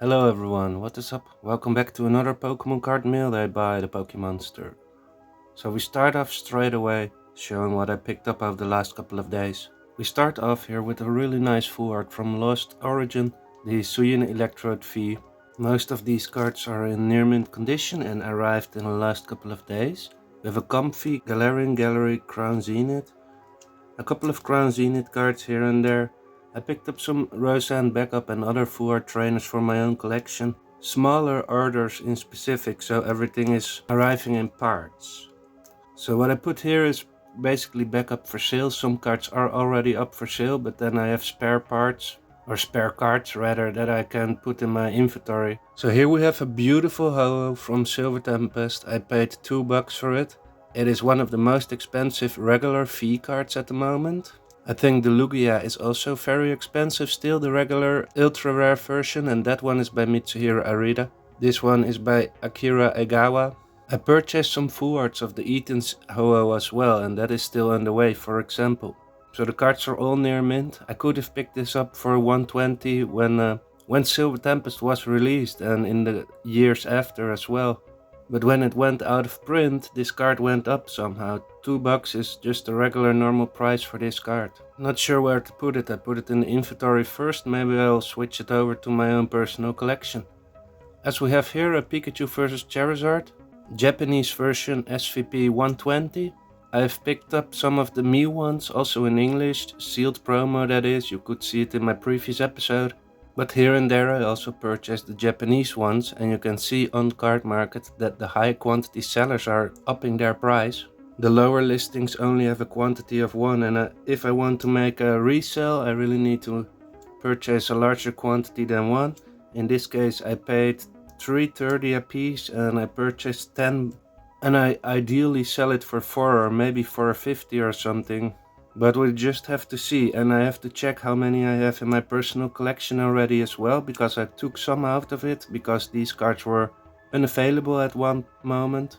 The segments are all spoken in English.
Hello everyone, what is up? Welcome back to another Pokemon card mail day by the Pokemonster. So we start off straight away, showing what I picked up over the last couple of days. We start off here with a really nice full art from Lost Origin, the Suyin Electrode V. Most of these cards are in near mint condition and arrived in the last couple of days. We have a comfy Galarian Gallery Crown Zenith, a couple of Crown Zenith cards here and there. I picked up some Roseanne backup and other full art trainers for my own collection. Smaller orders in specific, so everything is arriving in parts. So what I put here is basically backup for sale. Some cards are already up for sale, but then I have spare parts, or spare cards rather, that I can put in my inventory. So here we have a beautiful Ho-Oh from Silver Tempest. I paid $2 for it. It is one of the most expensive regular V cards at the moment. I think the Lugia is also very expensive still, the regular ultra rare version, and that one is by Mitsuhiro Arita. This one is by Akira Egawa. I purchased some full arts of the Eaton's Ho-Oh as well, and that is still underway, for example. So the cards are all near mint. I could have picked this up for 120 when Silver Tempest was released, and in the years after as well. But when it went out of print, this card went up somehow. $2 is just a regular normal price for this card. Not sure where to put it. I put it in the inventory first, maybe I'll switch it over to my own personal collection. As we have here a Pikachu vs Charizard, Japanese version SVP 120. I've picked up some of the Mew ones, also in English, sealed promo that is, you could see it in my previous episode. But here and there I also purchased the Japanese ones, and you can see on Card Market that the high quantity sellers are upping their price. The lower listings only have a quantity of one, and if I want to make a resale I really need to purchase a larger quantity than one. In this case I paid $3.30 a piece and I purchased 10, and I ideally sell it for 4 or maybe for 50 or something. But we just have to see, and I have to check how many I have in my personal collection already as well, because I took some out of it because these cards were unavailable at one moment.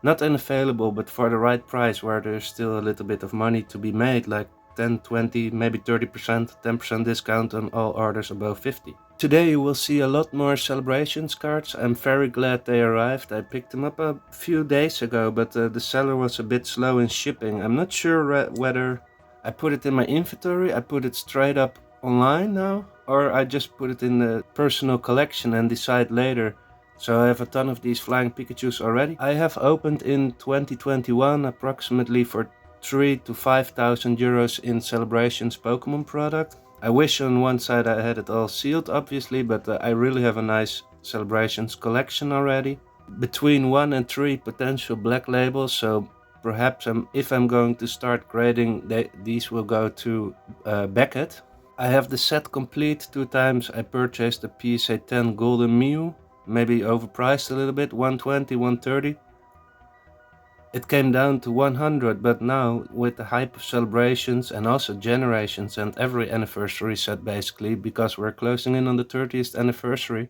Not unavailable, but for the right price, where there's still a little bit of money to be made, like 10, 20, maybe 30%, 10% discount on all orders above 50. Today you will see a lot more celebrations cards. I'm very glad they arrived. I picked them up a few days ago, but the seller was a bit slow in shipping. I'm not sure whether I put it in my inventory, I put it straight up online now, or I just put it in the personal collection and decide later. So I have a ton of these Flying Pikachus already. I have opened in 2021 approximately for 3 to 5,000 euros in Celebrations Pokemon product. I wish on one side I had it all sealed obviously, but I really have a nice Celebrations collection already. Between 1 and 3 potential black labels, so perhaps if I'm going to start grading, these will go to Beckett. I have the set complete 2 times. I purchased a PSA 10 Golden Mew, maybe overpriced a little bit, 120, 130. It came down to 100, but now with the hype of Celebrations and also Generations and every anniversary set basically, because we're closing in on the 30th anniversary,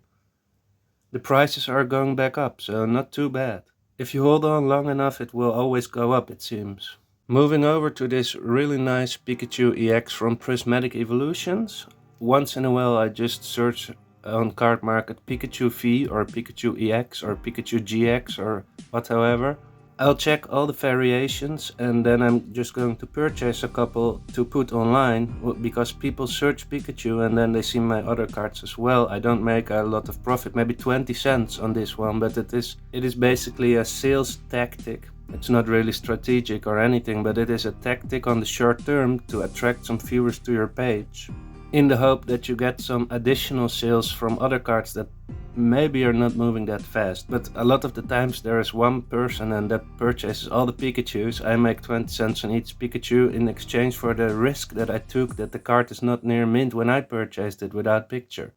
the prices are going back up, so not too bad. If you hold on long enough it will always go up, it seems. Moving over to this really nice Pikachu EX from Prismatic Evolutions. Once in a while I just search on Card Market Pikachu V or Pikachu EX or Pikachu GX or whatever. I'll check all the variations and then I'm just going to purchase a couple to put online, because people search Pikachu and then they see my other cards as well. I don't make a lot of profit, maybe 20 cents on this one, but it is basically a sales tactic. It's not really strategic or anything, but it is a tactic on the short term to attract some viewers to your page, in the hope that you get some additional sales from other cards that maybe are not moving that fast. But a lot of the times there is one person and that purchases all the Pikachus. I make 20 cents on each Pikachu in exchange for the risk that I took that the card is not near mint when I purchased it without picture.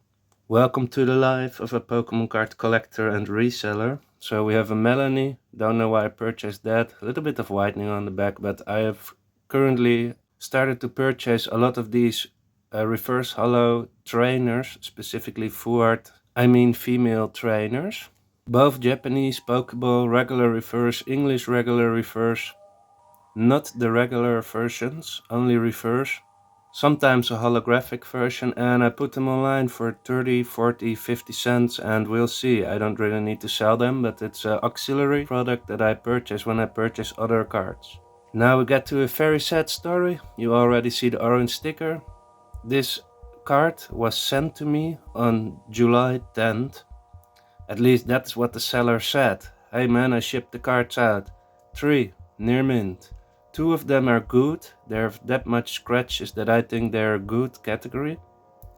Welcome to the life of a Pokemon card collector and reseller. So we have a Melanie, don't know why I purchased that, a little bit of whitening on the back, but I have currently started to purchase a lot of these reverse holo trainers, specifically female trainers. Both Japanese Pokeball regular reverse, English regular reverse, not the regular versions, only reverse. sometimes a holographic version, and I put them online for 30, 40, 50 cents, and we'll see. I don't really need to sell them, but it's an auxiliary product that I purchase when I purchase other cards. Now we get to a very sad story. You already see the orange sticker. This card was sent to me on July 10th. At least that's what the seller said. Hey man, I shipped the cards out. 3, near mint. 2 of them are good. There are that much scratches that I think they're good category.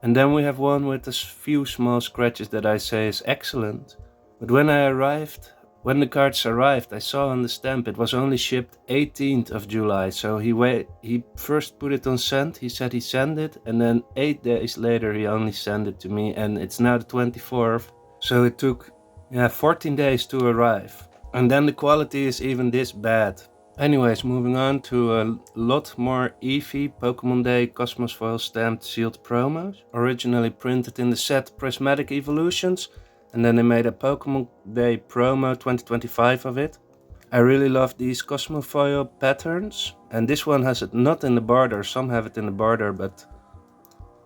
And then we have one with a few small scratches that I say is excellent. But when the cards arrived, I saw on the stamp it was only shipped 18th of July. So he first put it on send. He said he sent it, and then 8 days later he only sent it to me, and it's now the 24th. So it took 14 days to arrive. And then the quality is even this bad. Anyways, moving on to a lot more Eevee Pokemon Day Cosmos Foil stamped sealed promos. Originally printed in the set Prismatic Evolutions, and then they made a Pokemon Day promo 2025 of it. I really love these Cosmos Foil patterns, and this one has it not in the border. Some have it in the border, but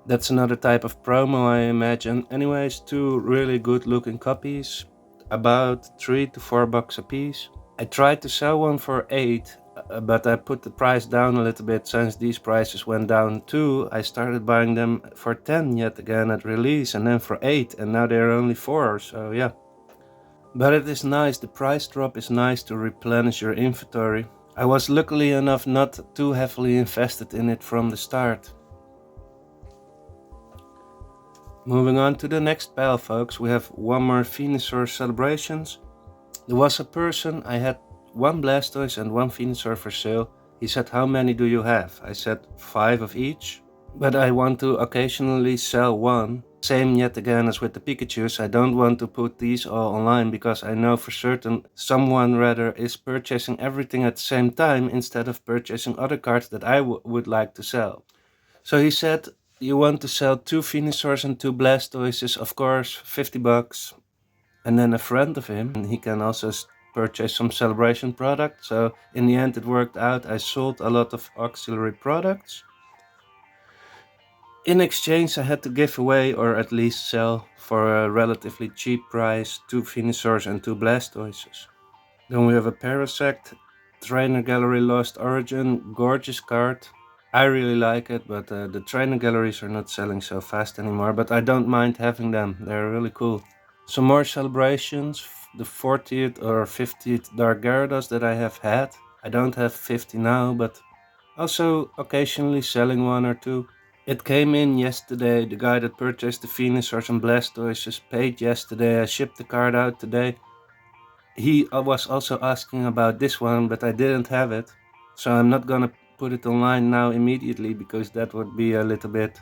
that's another type of promo, I imagine. Anyways, 2 really good looking copies, about $3 to $4 a piece. I tried to sell one for 8, but I put the price down a little bit since these prices went down too. I started buying them for 10 yet again at release, and then for 8, and now they're only 4, so yeah. But it is nice, the price drop is nice to replenish your inventory. I was luckily enough not too heavily invested in it from the start. Moving on to the next pile, folks, we have one more Venusaur Celebrations. There was a person, I had 1 Blastoise and 1 Venusaur for sale. He said, how many do you have? I said 5 of each, but I want to occasionally sell one. Same yet again as with the Pikachus, I don't want to put these all online because I know for certain someone rather is purchasing everything at the same time instead of purchasing other cards that I would like to sell. So he said, you want to sell 2 Venusaurs and 2 Blastoises, of course, $50. And then a friend of him, and he can also purchase some celebration product. So in the end it worked out. I sold a lot of auxiliary products. In exchange I had to give away, or at least sell for a relatively cheap price, 2 Venusaurs and 2 Blastoises. Then we have a Parasect, Trainer Gallery Lost Origin, gorgeous card. I really like it, but the trainer galleries are not selling so fast anymore, but I don't mind having them, they're really cool. Some more celebrations, the 40th or 50th Dark Gyarados that I have had. I don't have 50 now, but also occasionally selling 1 or 2. It came in yesterday, the guy that purchased the Venusaurs and Blastoises paid yesterday, I shipped the card out today. He was also asking about this one, but I didn't have it, so I'm not gonna put it online now immediately because that would be a little bit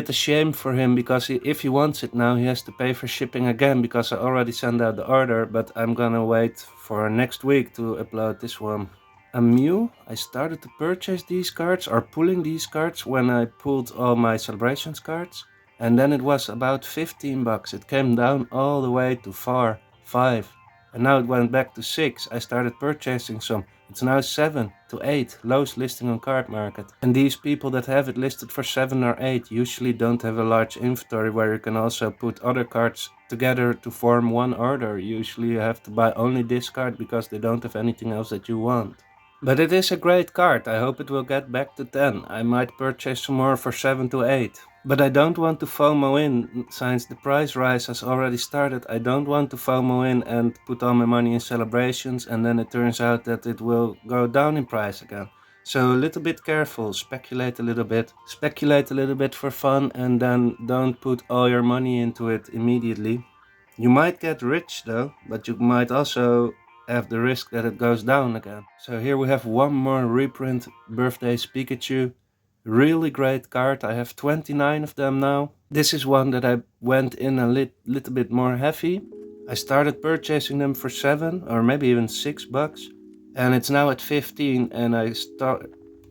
a shame for him, because if he wants it now he has to pay for shipping again, because I already sent out the order, but I'm gonna wait for next week to upload this one. A Mew, I started to purchase these cards or pulling these cards when I pulled all my celebrations cards, and then it was about $15. It came down all the way to 4, 5, and now it went back to 6. I started purchasing some. It's now 7 to 8, lowest listing on Card Market. And these people that have it listed for 7 or 8 usually don't have a large inventory where you can also put other cards together to form one order. Usually you have to buy only this card because they don't have anything else that you want. But it is a great card, I hope it will get back to 10. I might purchase some more for 7 to 8. But I don't want to FOMO in, since the price rise has already started. I don't want to FOMO in and put all my money in celebrations and then it turns out that it will go down in price again. So a little bit careful, speculate a little bit for fun, and then don't put all your money into it immediately. You might get rich though, but you might also have the risk that it goes down again. So here we have one more reprint Birthdays Pikachu. Really great card, I have 29 of them now. This is one that I went in a little bit more heavy. I started purchasing them for 7 or maybe even $6, and it's now at 15, and I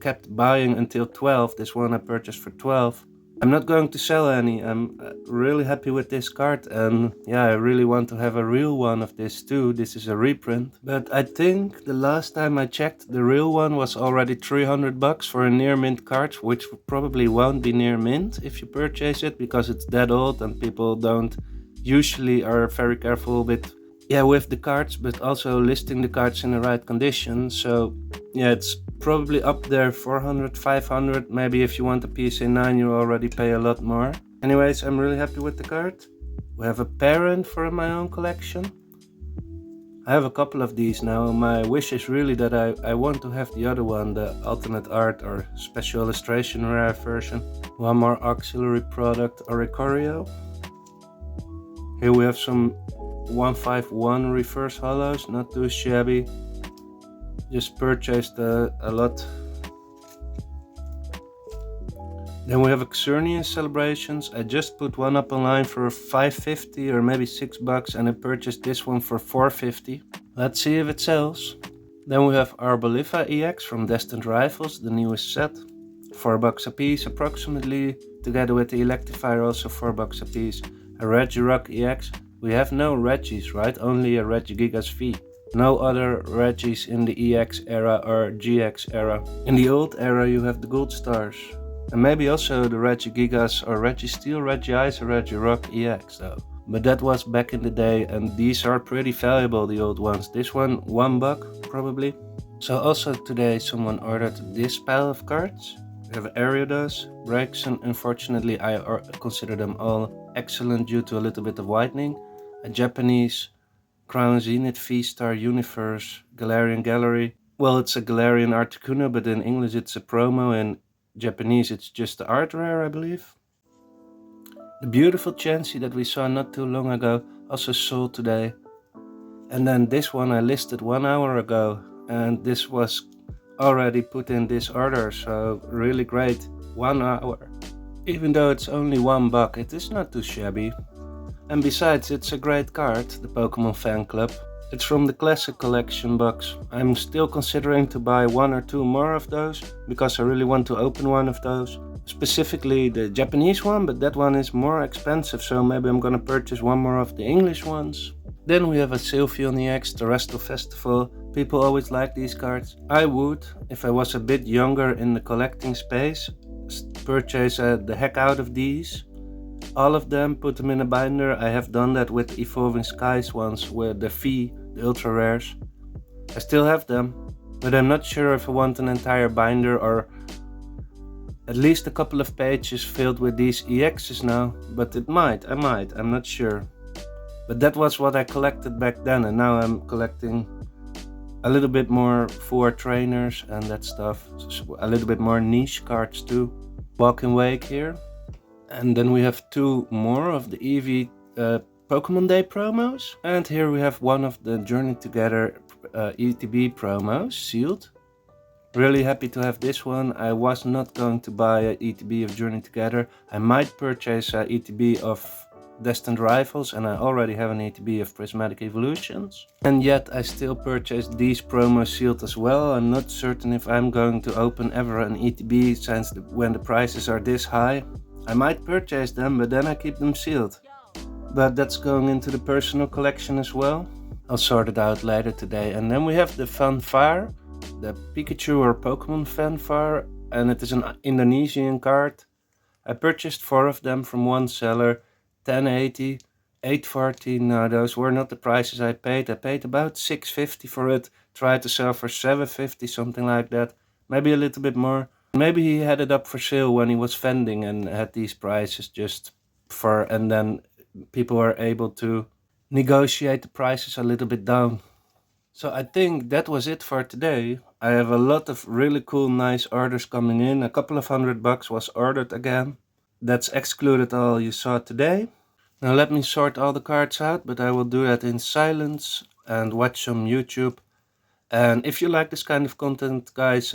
kept buying until 12. This one I purchased for 12. I'm not going to sell any. I'm really happy with this card, and yeah, I really want to have a real one of this too. This is a reprint, but I think the last time I checked, the real one was already 300 bucks for a near mint card, which probably won't be near mint if you purchase it because it's that old and people don't usually are very careful with the cards, but also listing the cards in the right condition. So yeah, it's probably up there 400, 500. Maybe if you want a PSA 9 you already pay a lot more. Anyways, I'm really happy with the card. We have a parent for my own collection. I have a couple of these now. My wish is really that I want to have the other one, the alternate art or special illustration rare version. One more auxiliary product, Oricorio. Here we have some 151 reverse hollows, not too shabby. Just purchased a lot. Then we have Xernean Celebrations. I just put one up online for $5.50 or maybe $6 and I purchased this one for $4.50. Let's see if it sells. Then we have Arboliva EX from Destined Rivals, the newest set. $4 a piece approximately, together with the Electivire also $4 a piece. A Regirock EX. We have no Regis, right? Only a Regigigas V. No other Regis in the EX era or GX era. In the old era you have the Gold Stars. And maybe also the Regigigas or Registeel, Regice or Regirock EX though. But that was back in the day and these are pretty valuable, the old ones. This one, $1 probably. So also today someone ordered this pile of cards. We have Ariados, Braixen. Unfortunately I consider them all excellent due to a little bit of whitening. A Japanese Crown Zenith V-Star Universe Galarian Gallery. Well, it's a Galarian Articuno, but in English it's a promo, and Japanese it's just the art rare, I believe. The beautiful Chansey that we saw not too long ago also sold today. And then this one I listed 1 hour ago, and this was already put in this order, so really great. 1 hour. Even though it's only $1, it is not too shabby. And besides, it's a great card, the Pokemon Fan Club. It's from the Classic Collection box. I'm still considering to buy 1 or 2 more of those, because I really want to open one of those. Specifically the Japanese one, but that one is more expensive, so maybe I'm gonna purchase 1 more of the English ones. Then we have a Sylveon EX, the Resto Festival. People always like these cards. I would, if I was a bit younger in the collecting space, purchase the heck out of these. All of them, put them in a binder. I have done that with Evolving Skies ones, with the V, the ultra rares. I still have them, but I'm not sure if I want an entire binder or at least a couple of pages filled with these EXs now. But I might, I'm not sure. But that was what I collected back then, and now I'm collecting a little bit more for trainers and that stuff. A little bit more niche cards too. Walking Wake here. And then we have 2 more of the Eevee Pokemon Day promos. And here we have one of the Journey Together ETB promos, sealed. Really happy to have this one. I was not going to buy an ETB of Journey Together. I might purchase an ETB of Destined Rivals, and I already have an ETB of Prismatic Evolutions. And yet I still purchased these promos sealed as well. I'm not certain if I'm going to open ever an ETB since when the prices are this high. I might purchase them, but then I keep them sealed. But that's going into the personal collection as well. I'll sort it out later today. And then we have the Fanfare, the Pikachu or Pokemon Fanfare, and it is an Indonesian card. I purchased 4 of them from one seller, 1080, 840. No, those were not the prices I paid. I paid about $6.50 for it, tried to sell for $7.50, something like that, maybe a little bit more. Maybe he had it up for sale when he was vending and had these prices just for, and then people were able to negotiate the prices a little bit down. So I think that was it for today. I have a lot of really cool, nice orders coming in. A couple of $100 was ordered again. That's excluded all you saw today. Now let me sort all the cards out, but I will do that in silence and watch some YouTube. And if you like this kind of content, guys,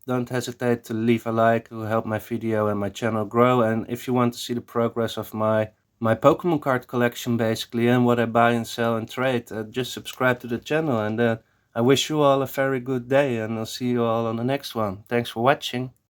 don't hesitate to leave a like. It will help my video and my channel grow. And if you want to see the progress of my Pokemon card collection basically, and what I buy and sell and trade, just subscribe to the channel. And I wish you all a very good day, and I'll see you all on the next one. Thanks for watching.